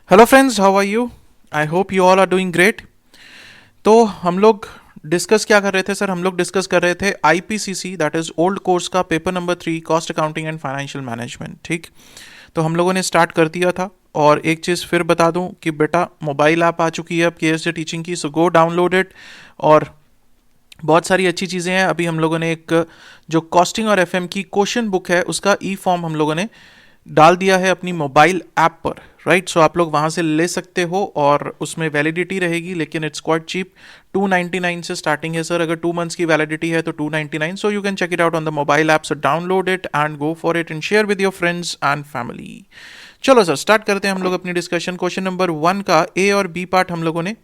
Hello friends, how are you? I hope you all are doing great. तो हम लोग discuss क्या कर रहे थे सर? हम लोग डिस्कस कर रहे थे IPCC, that is old course का paper number 3, cost accounting and financial management. ठीक, तो हम लोगों ने स्टार्ट कर दिया था। और एक चीज़ फिर बता दूं कि बेटा मोबाइल ऐप आ चुकी है अब केएसजे टीचिंग की, सो गो डाउनलोड इट। और बहुत सारी अच्छी चीज़ें हैं। अभी हम लोगों ने एक जो कॉस्टिंग और एफएम की क्वेश्चन बुक है उसका ई फॉर्म हम लोगों ने डाल दिया है अपनी मोबाइल ऐप पर। राइट, सो आप लोग वहाँ से ले सकते हो और उसमें वैलिडिटी रहेगी, लेकिन इट्स क्वाइट चीप। 299 से स्टार्टिंग है सर। अगर 2 मंथ्स की वैलिडिटी है तो 299, so you can check it out on the mobile app. So download it and go for it and share with your friends and family. चलो sir, start करते हैं हम लोग अपनी डिस्कशन। क्वेश्चन नंबर 1 का ए और बी पार्ट हम लोगों ने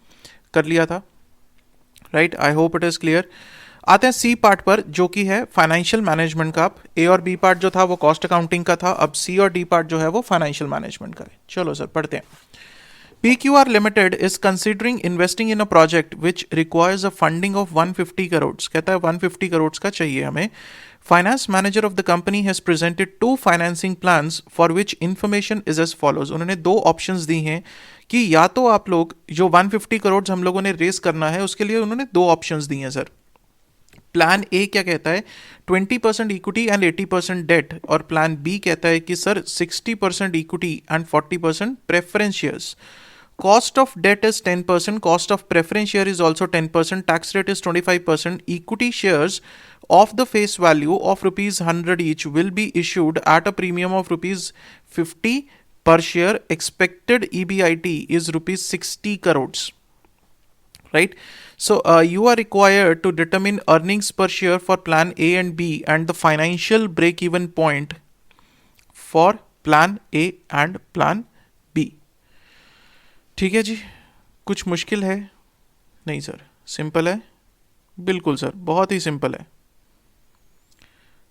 कर लिया था। Right, I hope it is clear. आते हैं सी पार्ट पर, जो कि है फाइनेंशियल मैनेजमेंट का। अब ए और बी पार्ट जो था वो कॉस्ट अकाउंटिंग का था, अब सी और डी पार्ट जो है वो फाइनेंशियल मैनेजमेंट का है। चलो सर, पढ़ते हैं। PQR Limited is considering investing in a project which requires a funding of 150 crores। कहता है 150 crores का चाहिए हमें। Finance manager of the company has presented two financing plans for which information is as follows। उन्होंने दो options दी हैं कि या तो आप लोग जो 150 करोड़ हम लोगों ने रेस करना है उसके लिए उन्होंने दो ऑप्शंस दिए हैं सर। प्लान ए क्या कहता है? 20% इक्विटी एंड 80% डेट। और प्लान बी कहता है कि sir 60% equity and 40% preference shares. Cost of debt is 10%, cost of preference share is also 10%, tax rate is 25%. Equity shares of the face value of rupees 100 each will be issued at a premium of rupees 50 per share. Expected EBIT is rupees 60 crores. Right? So you are required to determine earnings per share for plan A and B and the financial break-even point for plan A and plan B. ठीक है जी, कुछ मुश्किल है? नहीं sir, simple है। बिल्कुल sir, बहुत ही सिंपल है,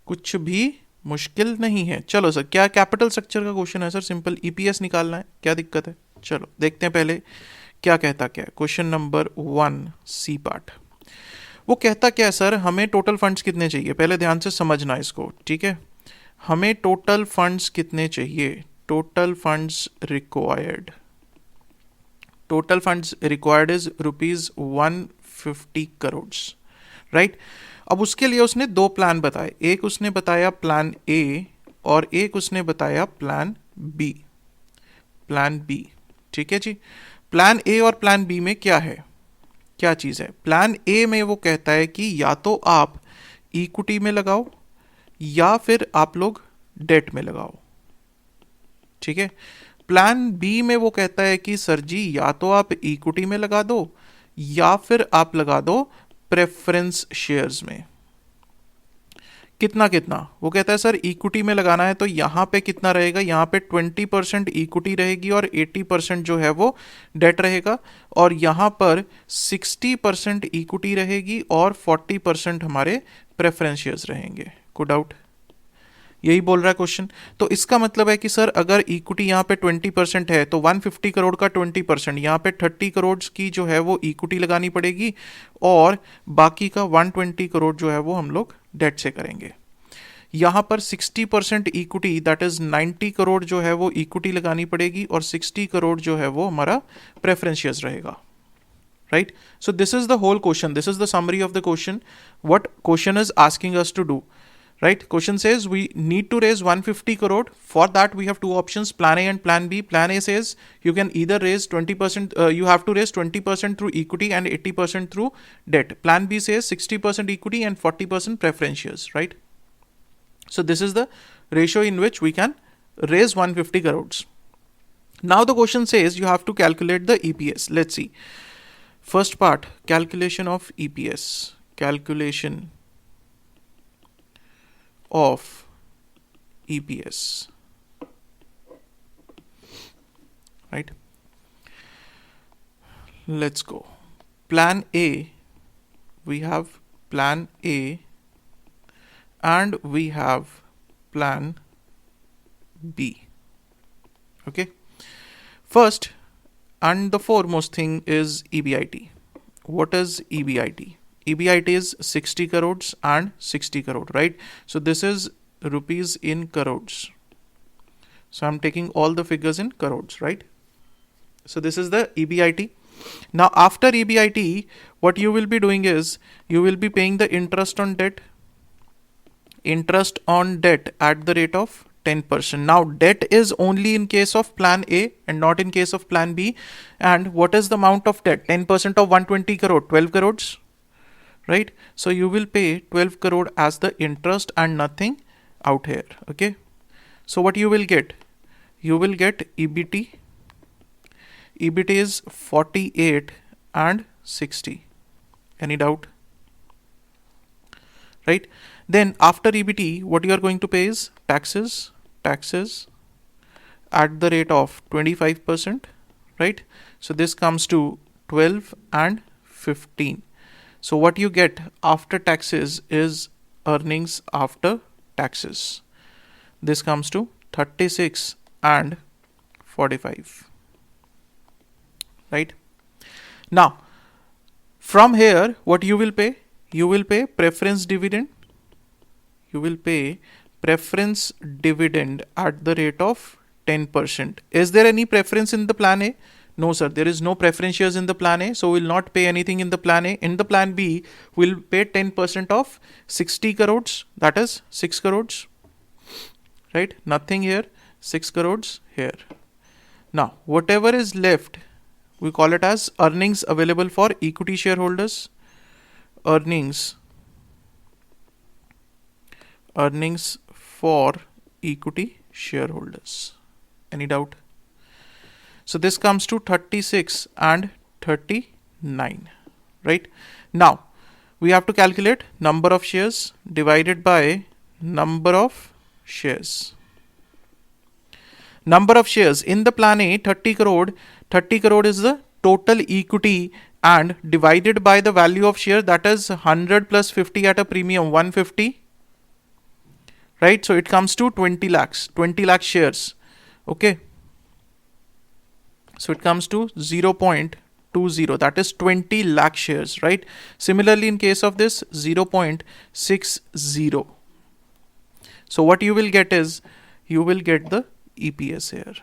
कुछ भी मुश्किल नहीं है। चलो सर, क्या कैपिटल स्ट्रक्चर का क्वेश्चन है सर? सिंपल ईपीएस निकालना है, क्या दिक्कत है? चलो देखते हैं पहले क्या कहता क्या है। क्वेश्चन नंबर 1 सी पार्ट, वो कहता क्या है सर? हमें टोटल फंड्स कितने चाहिए, पहले ध्यान से समझना इसको। ठीक है, हमें टोटल फंड्स कितने चाहिए? Total funds required, total funds required is rupees 150 crore. Right, अब उसके लिए उसने दो प्लान बताए। एक उसने बताया प्लान ए और एक उसने बताया प्लान बी। प्लान बी, ठीक है जी। प्लान ए और प्लान बी में क्या है, क्या चीज़ है? प्लान ए में वो कहता है कि या तो आप इक्विटी में लगाओ या फिर आप लोग डेट में लगाओ। ठीक है। प्लान बी में वो कहता है कि सर जी या तो आप इक्विटी में लगा दो या फिर आप लगा दो प्रेफरेंस शेयर्स में। कितना कितना? वो कहता है सर इक्विटी में लगाना है तो यहाँ पे कितना रहेगा? यहाँ पे 20% इक्विटी रहेगी और 80% जो है वो डेट रहेगा। और यहाँ पर 60% इक्विटी रहेगी और 40% हमारे प्रेफरेंस शेयर्स रहेंगे। कोई डाउट? यही बोल रहा है क्वेश्चन। तो इसका मतलब है कि सर अगर इक्विटी यहाँ पे 20% है तो 150 करोड़ का 20%, यहाँ पे 30 करोड़ की जो है वो इक्विटी लगानी पड़ेगी और बाकी का 120 करोड़ जो है वो हम लोग डेट से करेंगे। यहाँ पर 60% इक्विटी दैट इज 90 करोड़ जो है वो इक्विटी लगानी पड़ेगी और 60 करोड़ जो है वो हमारा प्रेफरेंस शेयर्स रहेगा। Right, so this is the whole question, this is the summary of the question, what question is asking us to do. Right, question says we need to raise 150 crore. For that we have two options, plan A and plan B. Plan A says you can either raise 20%, you have to raise 20% through equity and 80% through debt. Plan B says 60% equity and 40% preference shares. Right, so this is the ratio in which we can raise 150 crores. Now the question says you have to calculate the EPS. Let's see, first part, calculation of EPS, calculation of EPS. Right, let's go. Plan A, we have plan A and we have plan B. Okay, first and the foremost thing is EBIT. What is EBIT? EBIT is 60 crores and 60 crore, right? So this is rupees in crores. So I'm taking all the figures in crores, right? So this is the EBIT. Now after EBIT, what you will be doing is you will be paying the interest on debt at the rate of 10%. Now debt is only in case of plan A and not in case of plan B. And what is the amount of debt? 10% of 120 crore, 12 crores, right? So you will pay 12 crore as the interest and nothing out here. Okay. So what you will get? You will get EBT. EBT is 48 and 60. Any doubt? Right? Then after EBT, what you are going to pay is taxes at the rate of 25%, right? So this comes to 12 and 15. So what you get after taxes is earnings after taxes. This comes to 36 and 45. Right? Now, from here, what you will pay? You will pay preference dividend. You will pay preference dividend at the rate of 10%. Is there any preference in the plan A? No, sir. There is no preference shares in the plan A, so we will not pay anything in the plan A. In the plan B, we will pay 10% of 60 crores. That is 6 crores. Right? Nothing here. 6 crores here. Now, whatever is left, we call it as earnings available for equity shareholders. Earnings for equity shareholders. Any doubt? So this comes to 36 and 39, right? Now we have to calculate number of shares divided by number of shares. Number of shares in the plan A, 30 crore is the total equity and divided by the value of share, that is 100 plus 50 at a premium, 150. Right, so it comes to 20 lakhs shares. Okay, so it comes to 0.20, that is 20 lakh shares, right? Similarly, in case of this, 0.60. So what you will get is, you will get the EPS here.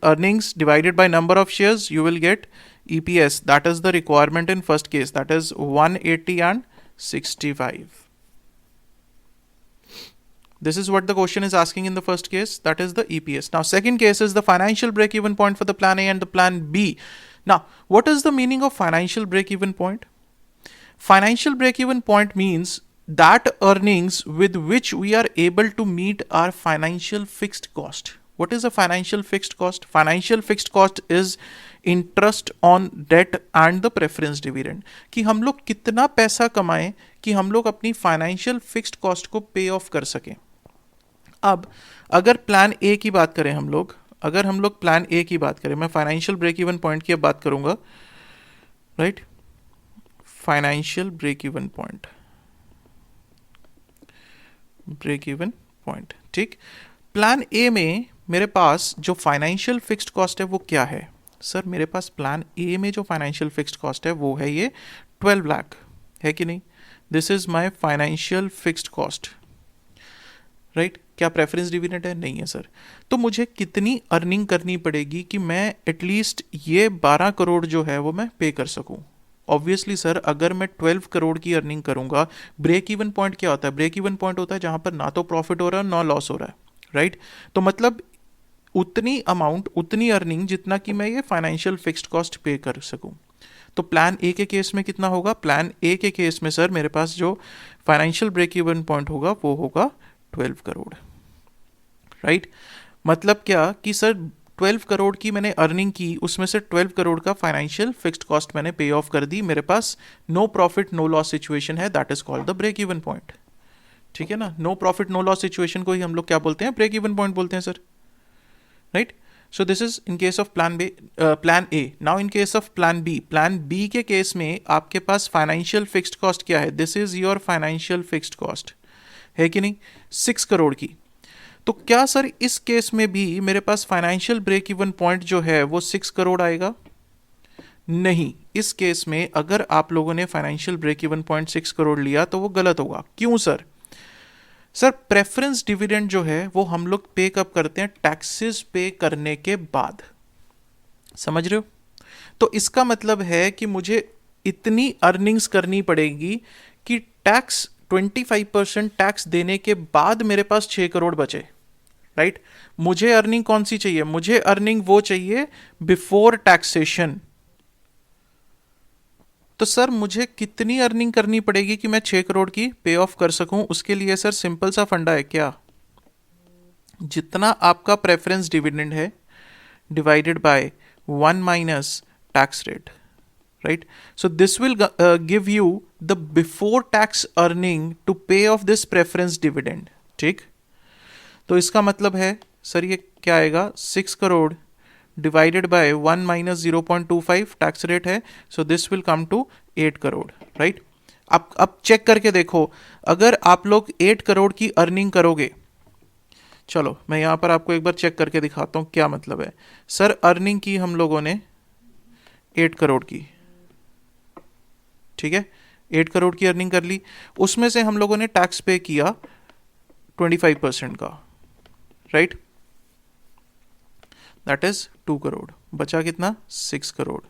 Earnings divided by number of shares, you will get EPS. That is the requirement in first case, that is 180 and 65. This is what the question is asking in the first case, that is the EPS. Now, second case is the financial break-even point for the plan A and the plan B. Now, what is the meaning of financial break-even point? Financial break-even point means that earnings with which we are able to meet our financial fixed cost. What is a financial fixed cost? Financial fixed cost is interest on debt and the preference dividend, कि हम लोग कितना पैसा कमाएं कि हम लोग अपनी फाइनेंशियल फिक्स्ड कॉस्ट को पे ऑफ कर सकें. अब अगर प्लान ए की बात करें हम लोग, प्लान ए की बात करें, मैं फाइनेंशियल ब्रेक इवन पॉइंट की अब बात करूंगा, right? Financial break even point, ठीक. प्लान ए में मेरे पास जो फाइनेंशियल फिक्स्ड कॉस्ट है वो क्या है? सर मेरे पास प्लान ए में जो फाइनेंशियल फिक्स्ड कॉस्ट है वो है ये 12 लाख, है कि नहीं? This is my financial fixed cost, right? क्या प्रेफरेंस डिविडेंड है? नहीं है सर. तो मुझे कितनी अर्निंग करनी पड़ेगी कि मैं एटलीस्ट ये 12 करोड़ जो है वो मैं पे कर सकूं? ऑब्वियसली सर, अगर मैं 12 करोड़ की अर्निंग करूंगा, ब्रेक इवन पॉइंट क्या होता है? ब्रेक इवन पॉइंट होता है जहां पर ना तो प्रॉफिट हो रहा है ना लॉस हो रहा है, राइट? तो मतलब उतनी अमाउंट, उतनी अर्निंग जितना कि मैं ये फाइनेंशियल फिक्स्ड कॉस्ट पे कर सकूं. तो प्लान ए के केस में कितना होगा? प्लान ए के केस में सर मेरे पास जो फाइनेंशियल ब्रेक इवन पॉइंट होगा वो होगा 12 करोड़, राइट? मतलब क्या कि सर 12 करोड़ की मैंने अर्निंग की, उसमें से 12 करोड़ का फाइनेंशियल फिक्स्ड कॉस्ट मैंने पे ऑफ कर दी, मेरे पास no profit no loss situation है, that is called the break even point. ठीक है ना? No profit no loss situation को ही हम लोग क्या बोलते हैं? ब्रेक इवन पॉइंट बोलते हैं sir, right? So this is in case of plan A. Now in case of plan B के केस में आपके पास फाइनेंशियल फिक्स्ड कॉस्ट क्या है? This is your financial fixed cost, है कि नहीं? 6 करोड़ की. तो क्या सर इस केस में भी मेरे पास फाइनेंशियल ब्रेक इवन पॉइंट जो है वो 6 करोड़ आएगा? नहीं. इस केस में अगर आप लोगों ने financial break even point 6 crore लिया तो वो गलत होगा. क्यों सर? सर प्रेफरेंस डिविडेंड जो है वो हम लोग पे कब करते हैं? टैक्सेस पे करने के बाद. समझ रहे हो? तो इसका मतलब है कि मुझे इतनी अर्निंग्स करनी पड़ेगी कि टैक्स 25% टैक्स देने के बाद मेरे पास 6 करोड़ बचे, राइट? मुझे अर्निंग कौन सी चाहिए? मुझे अर्निंग वो चाहिए बिफोर टैक्सेशन। तो सर मुझे कितनी अर्निंग करनी पड़ेगी कि मैं 6 करोड़ की पे ऑफ कर सकूं? उसके लिए सर सिंपल सा फंडा है क्या, जितना आपका प्रेफरेंस डिविडेंड है divided by 1 - tax rate, right? So this will give you the before tax earning to pay off this preference dividend, ठीक? तो इसका मतलब है सर ये क्या आएगा, 6 crore divided by 1 - 0.25 tax rate है, so this will come to 8 crore, right? अब चेक करके देखो, अगर आप लोग 8 करोड़ की अर्निंग करोगे, चलो मैं यहां पर आपको एक बार चेक करके दिखाता हूं क्या मतलब है। सर अर्निंग की हम लोगों ने 8 करोड़ की, ठीक है, 8 करोड़ की अर्निंग कर ली, उसमें से हम लोगों ने टैक्स पे किया 25% का, राइट? दैट इज 2 करोड़, बचा कितना, 6 crore.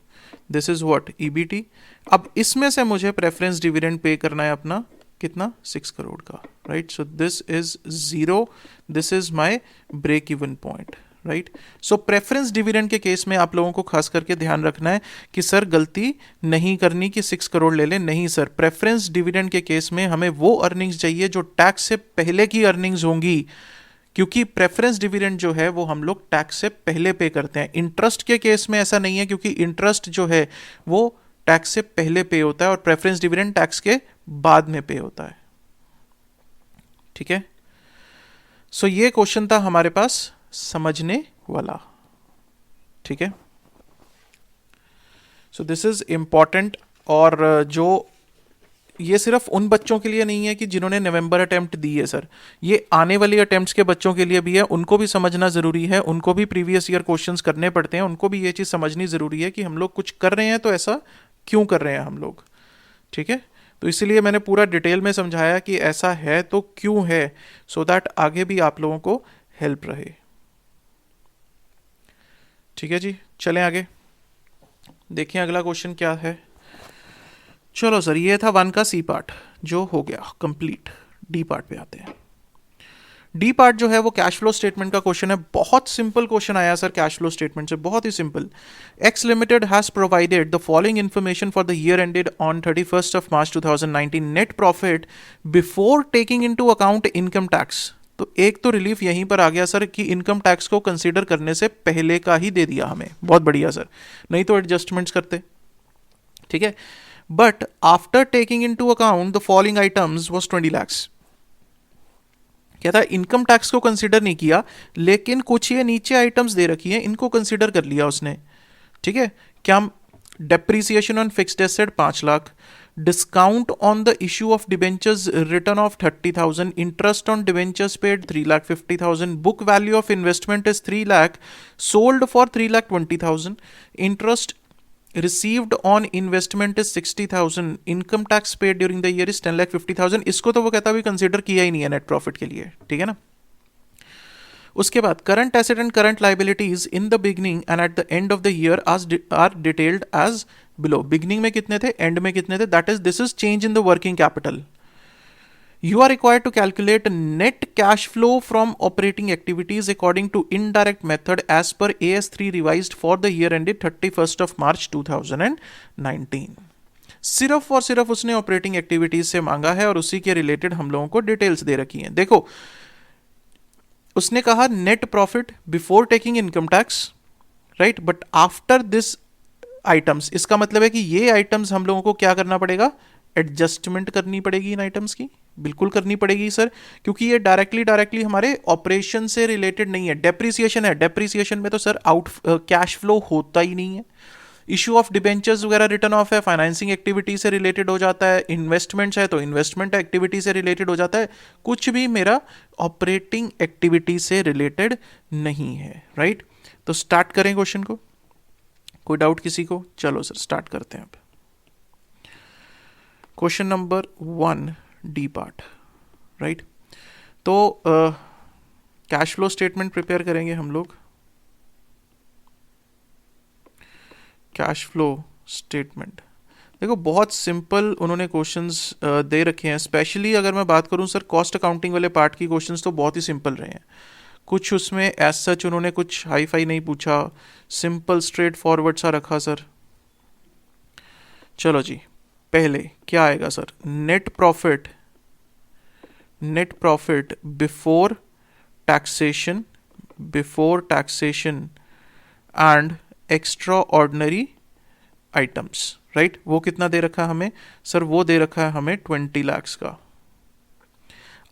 This is what, EBT. अब इसमें से मुझे प्रेफरेंस डिविडेंड पे करना है अपना कितना, 6 करोड़ का, right? So this is zero, this is my break even point, right? So preference dividend के केस में आप लोगों को खास करके ध्यान रखना है कि सर गलती नहीं करनी कि 6 करोड़ ले लें, नहीं सर, प्रेफरेंस डिविडेंड के केस में हमें वो अर्निंग्स चाहिए जो टैक्स से पहले की अर्निंग्स होंगी, क्योंकि प्रेफरेंस डिविडेंड जो है वो हम लोग टैक्स से पहले पे करते हैं। इंटरेस्ट के केस में ऐसा नहीं है, क्योंकि इंटरेस्ट जो है वो टैक्स से पहले पे होता है और प्रेफरेंस डिविडेंड टैक्स के बाद में पे होता है, ठीक है? सो ये क्वेश्चन था हमारे पास समझने वाला, ठीक है? So this is important. और जो ये सिर्फ उन बच्चों के लिए नहीं है कि जिन्होंने नवंबर अटेम्प्ट दी है सर, ये आने वाली अटेम्प्ट्स के बच्चों के लिए भी है, उनको भी समझना ज़रूरी है, उनको भी प्रीवियस ईयर क्वेश्चंस करने पड़ते हैं, उनको भी ये चीज़ समझनी ज़रूरी है कि हम लोग कुछ कर रहे हैं तो ऐसा क्यों कर रहे हैं हम लोग, ठीक है? तो इसलिए मैंने पूरा डिटेल में समझाया कि ऐसा है तो क्यों है, सो दैट आगे भी आप लोगों को हेल्प रहे, ठीक है जी? चलें आगे, देखिए अगला क्वेश्चन क्या है। चलो सर ये था 1 का सी पार्ट जो हो गया कंप्लीट। डी पार्ट पे आते हैं। डी पार्ट जो है वो कैश फ्लो स्टेटमेंट का क्वेश्चन है। बहुत सिंपल क्वेश्चन आया सर कैश फ्लो स्टेटमेंट से, बहुत ही simple. X limited has provided the following information for the year ended on 31 March 2019। Net profit before taking into account income tax. तो एक तो रिलीफ यहीं पर आ गया सर कि इनकम टैक्स को कंसीडर करने से पहले का ही दे दिया हमें, बहुत बढ़िया सर, नहीं तो एडजस्टमेंट्स करते, ठीक है? But after taking into account the following items was 20 lakhs। क्या था, इनकम टैक्स को कंसीडर नहीं किया, लेकिन कुछ ये नीचे आइटम्स दे रखी हैं इनको कंसीडर कर लिया उसने, ठीक है? क्या, depreciation on fixed asset 5 lakh, discount on the issue of debentures return of 30,000, interest on debentures paid 3,50,000, book value of investment is 3 lakh, sold for 3,20,000, interest received on investment is 60,000, income tax paid during the year is 10,50,000। इसको तो वो कहता भी consider किया ही नहीं है net profit के लिए, ठीक है ना? उसके बाद current asset and current liabilities in the beginning and at the end of the year are detailed as below. Beginning में कितने थे, एंड में कितने थे, that is this is change in the working capital. You are required to calculate net cash flow from operating activities according to indirect method as per AS3 revised for the year ended 31st of March 2019। सिर्फ और सिर्फ उसने operating activities से मांगा है और उसी के रिलेटेड हम लोगों को डिटेल्स दे रखी हैं। देखो उसने कहा net profit before taking income tax, right, but after this items, इसका मतलब है कि ये आइटम्स हम लोगों को क्या करना पड़ेगा, एडजस्टमेंट करनी पड़ेगी इन आइटम्स की, बिल्कुल करनी पड़ेगी सर, क्योंकि ये डायरेक्टली हमारे ऑपरेशन से रिलेटेड नहीं है। डेप्रीसिएशन है, डेप्रीसिएशन में तो सर आउट कैश फ्लो होता ही नहीं है। इशू ऑफ डिबेंचर्स वगैरह रिटर्न ऑफ है, फाइनेंसिंग एक्टिविटी से रिलेटेड हो जाता है। इन्वेस्टमेंट्स है तो इन्वेस्टमेंट एक्टिविटी से रिलेटेड हो जाता है। कुछ भी मेरा ऑपरेटिंग एक्टिविटी से रिलेटेड नहीं है, राइट? तो स्टार्ट करें क्वेश्चन को, कोई डाउट किसी को? चलो सर स्टार्ट करते हैं अब। Question number 1 D part, right? तो कैश फ्लो स्टेटमेंट प्रिपेयर करेंगे हम लोग। Cash flow statement. देखो बहुत सिंपल उन्होंने क्वेश्चंस दे रखे हैं। स्पेशली अगर मैं बात करूं सर कॉस्ट अकाउंटिंग वाले पार्ट की क्वेश्चंस तो बहुत ही सिंपल रहे हैं। कुछ उसमें एज सच उन्होंने कुछ हाई फाई नहीं पूछा, सिंपल स्ट्रेट फॉरवर्ड सा रखा सर। चलो जी, पहले क्या आएगा sir? Net profit, net profit before taxation, before taxation and extra ordinary items, right? वो कितना दे रखा है हमें सर? वो दे रखा है हमें 20 lakhs का।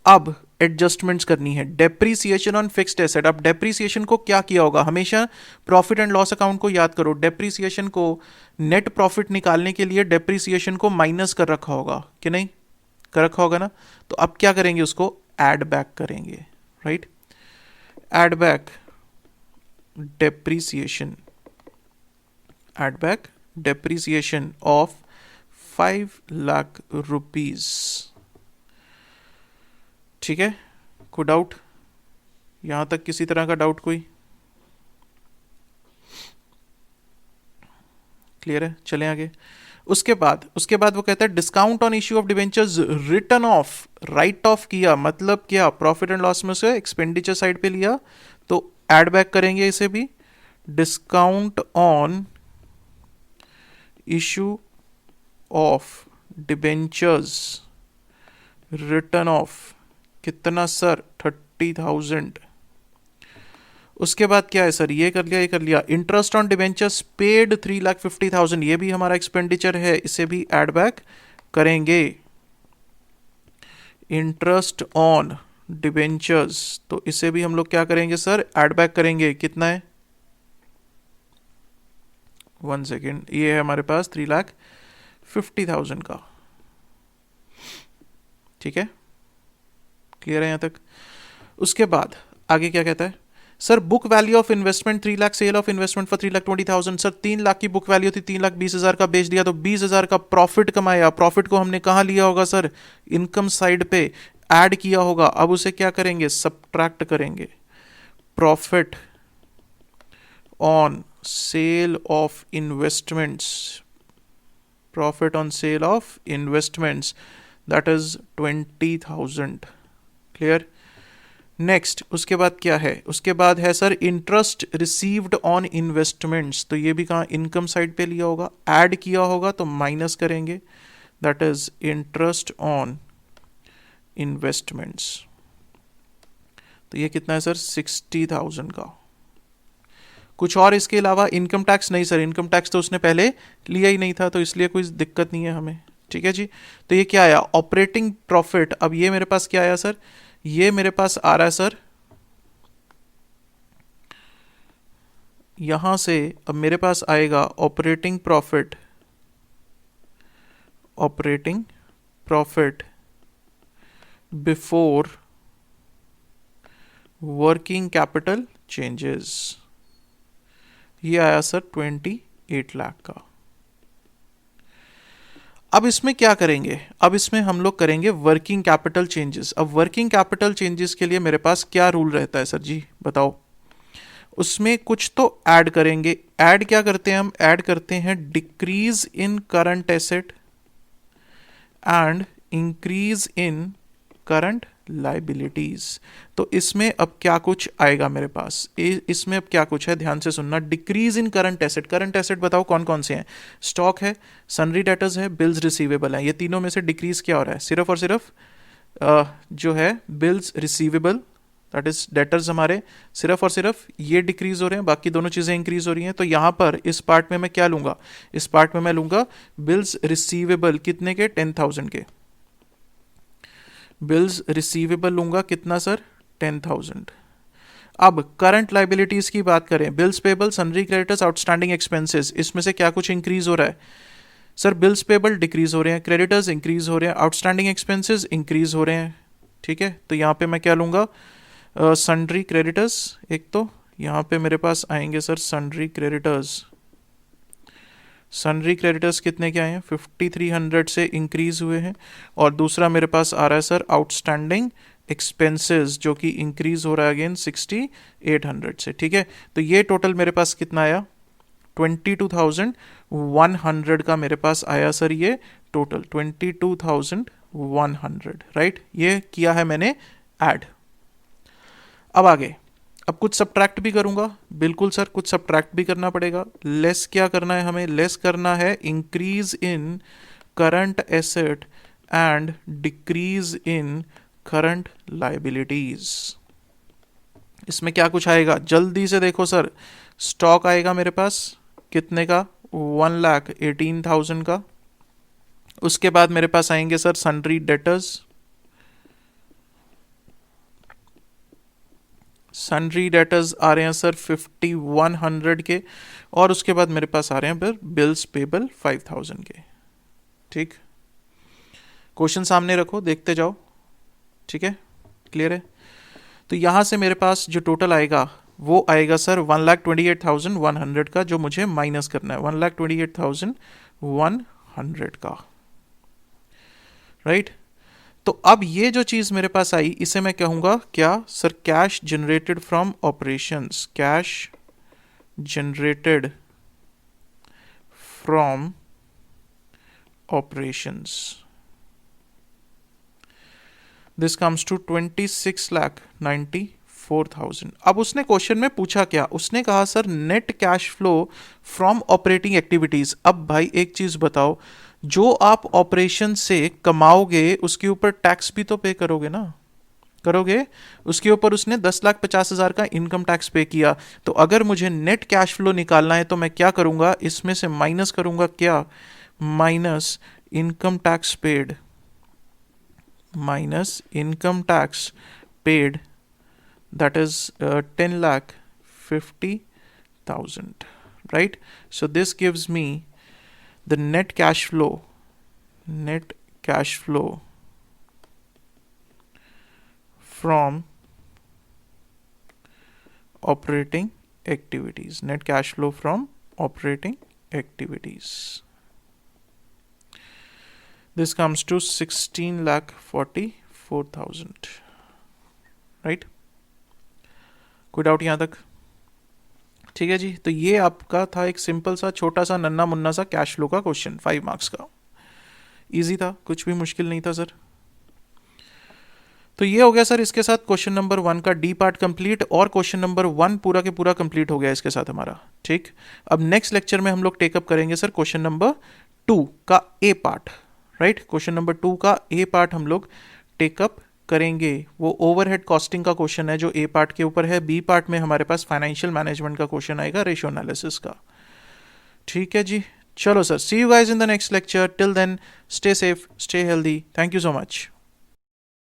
अब एडजस्टमेंट्स करनी है। Depreciation on fixed asset. अब डेप्रीसिएशन को क्या किया होगा? हमेशा प्रॉफिट एंड लॉस अकाउंट को याद करो, डेप्रीसिएशन को नेट प्रॉफिट निकालने के लिए डेप्रीसिएशन को माइनस कर रखा होगा कि नहीं? कर रखा होगा ना? तो अब क्या करेंगे? उसको ऐड बैक करेंगे, right? Add back depreciation, add back depreciation of 5 lakh rupees. ठीक है, कोई डाउट? यहां तक किसी तरह का डाउट कोई? क्लियर है? चलें आगे। उसके बाद वो कहता है discount on issue of debentures return of, right of किया, मतलब क्या? प्रॉफिट एंड लॉस में से एक्सपेंडिचर साइड पे लिया तो ऐड बैक करेंगे इसे भी। Discount on issue of debentures return of कितना सर? 30,000। उसके बाद क्या है सर? ये कर लिया, ये कर लिया। इंटरेस्ट ऑन डिवेंचर्स पेड 3,50,000, ये भी हमारा एक्सपेंडिचर है, इसे भी ऐड बैक करेंगे। इंटरेस्ट ऑन डिवेंचर्स, तो इसे भी हम लोग क्या करेंगे सर? ऐड बैक करेंगे। कितना है? 1 सेकेंड, ये है हमारे पास 3,50,000 का। ठीक है, क्लियर है यहां तक? उसके बाद आगे क्या कहता है sir? Book value of investment 3 lakh, sale of investment for 3,20,000। Sir 3 lakh की बुक वैल्यू थी, 3,20,000 का बेच दिया तो 20,000 का प्रॉफिट कमाया। प्रॉफिट को हमने कहाँ लिया होगा सर? इनकम साइड पे ऐड किया होगा। अब उसे क्या करेंगे? सब्ट्रैक्ट करेंगे। Profit on sale of investments, profit on sale of investments, that is 20,000। Clear? Next उसके बाद क्या है? उसके बाद है sir interest received on investments, तो ये भी कहाँ? इनकम साइड पे लिया होगा, ऐड किया होगा तो माइनस करेंगे, that is interest on investments. तो ये कितना है सर? 60,000 का। कुछ और इसके अलावा? इनकम टैक्स नहीं सर, इनकम टैक्स तो उसने पहले लिया ही नहीं था, तो इसलिए कोई दिक्कत नहीं है हमें। ठीक है जी। तो ये क्या आया? Operating profit. अब ये मेरे पास क्या आया सर? ये मेरे पास आ रहा है सर, यहां से अब मेरे पास आएगा operating profit, operating profit before working capital changes. ये आया सर 28 लाख का। अब इसमें क्या करेंगे? अब इसमें हम लोग करेंगे वर्किंग कैपिटल चेंजेस। अब वर्किंग कैपिटल चेंजेस के लिए मेरे पास क्या रूल रहता है सर जी? बताओ। उसमें कुछ तो ऐड करेंगे। ऐड क्या करते हैं हम? ऐड करते हैं decrease in current asset and increase in current liabilities. तो इसमें अब क्या कुछ आएगा मेरे पास? इसमें अब क्या कुछ है? ध्यान से सुनना। Decrease in current asset. Current asset बताओ कौन कौन से हैं? स्टॉक है, सनरी डेटर्स है, बिल्स रिसीवेबल है। ये तीनों में से डिक्रीज क्या हो रहा है? सिर्फ और सिर्फ जो है bills receivable, that is debtors हमारे, सिर्फ और सिर्फ ये डिक्रीज हो रहे हैं, बाकी दोनों चीजें इंक्रीज हो रही हैं। तो यहां पर इस पार्ट में मैं क्या लूंगा? इस पार्ट में मैं लूंगा बिल्स रिसीवेबल। कितने के? 10,000 के बिल्स रिसीवेबल लूंगा। कितना सर? 10,000। अब करंट लाइबिलिटीज की बात करें, bills payable, सनरी creditors, outstanding expenses, इसमें से क्या कुछ इंक्रीज हो रहा है सर? बिल्स पेबल डिक्रीज हो रहे हैं, क्रेडिटर्स इंक्रीज हो रहे हैं, आउटस्टैंडिंग एक्सपेंसेस इंक्रीज हो रहे हैं। ठीक है, तो यहाँ पे मैं क्या लूंगा? Sundry creditors. एक तो यहाँ पे मेरे पास आएंगे सर सन्ड्री क्रेडिटर्स। सनरी क्रेडिटर्स कितने के आए हैं? 5,300 से इंक्रीज हुए हैं। और दूसरा मेरे पास आ रहा है सर आउटस्टैंडिंग एक्सपेंसेस, जो कि इंक्रीज हो रहा है अगेन 6,800 से। ठीक है, तो ये टोटल मेरे पास कितना आया? 22,100 का मेरे पास आया सर ये टोटल 22,100, राइट। ये किया है मैंने ऐड। अब आगे, अब कुछ सब्ट्रैक्ट भी करूंगा, बिल्कुल सर कुछ सब्ट्रैक्ट भी करना पड़ेगा। लेस क्या करना है हमें, लेस करना है increase in current asset and decrease in current liabilities. इसमें क्या कुछ आएगा जल्दी से देखो सर, स्टॉक आएगा मेरे पास कितने का, 1,18,000 का। उसके बाद मेरे पास आएंगे sir sundry debtors, sundry debtors आ रहे हैं सर 5,100 के। और उसके बाद मेरे पास आ रहे हैं फिर बिल्स पेबल 5,000 के। ठीक, क्वेश्चन सामने रखो, देखते जाओ, ठीक है, क्लियर है। तो यहां से मेरे पास जो टोटल आएगा वो आएगा सर 1,28,100 का, जो मुझे माइनस करना है 1,28,100 का, राइट। तो अब ये जो चीज मेरे पास आई इसे मैं कहूंगा क्या sir, cash generated from operations, cash generated from operations. This comes to 26,94,000। अब उसने क्वेश्चन में पूछा क्या, उसने कहा sir net cash flow from operating activities. अब भाई एक चीज बताओ, जो आप ऑपरेशन से कमाओगे उसके ऊपर टैक्स भी तो पे करोगे ना, करोगे। उसके ऊपर उसने 10,50,000 का इनकम टैक्स पे किया। तो अगर मुझे नेट कैश फ्लो निकालना है तो मैं क्या करूंगा, इसमें से माइनस करूंगा क्या, minus income tax paid, minus income tax paid, that is 10,50,000, right? So this gives me the net cash flow from operating activities, net cash flow from operating activities. This comes to 16,44,000, right. कोई doubt यहाँ तक, ठीक है जी। तो ये आपका था एक सिंपल सा छोटा सा नन्ना मुन्ना सा कैश फ्लो का क्वेश्चन, 5 मार्क्स का, इजी था, कुछ भी मुश्किल नहीं था सर। तो ये हो गया सर इसके साथ क्वेश्चन नंबर 1 का डी पार्ट कंप्लीट, और क्वेश्चन नंबर 1 पूरा के पूरा कंप्लीट हो गया इसके साथ हमारा, ठीक। अब नेक्स्ट लेक्चर में हम लोग टेकअप करेंगे सर क्वेश्चन नंबर 2 का ए पार्ट, राइट। क्वेश्चन नंबर 2 का ए पार्ट हम लोग टेकअप करेंगे। वो ओवरहेड कॉस्टिंग का क्वेश्चन है जो ए पार्ट के ऊपर है। बी पार्ट में हमारे पास फाइनेंशियल मैनेजमेंट का क्वेश्चन आएगा, रेशियो एनालिसिस का, ठीक है जी। चलो sir, see you guys in the next lecture, till then stay safe, stay healthy, thank you so much.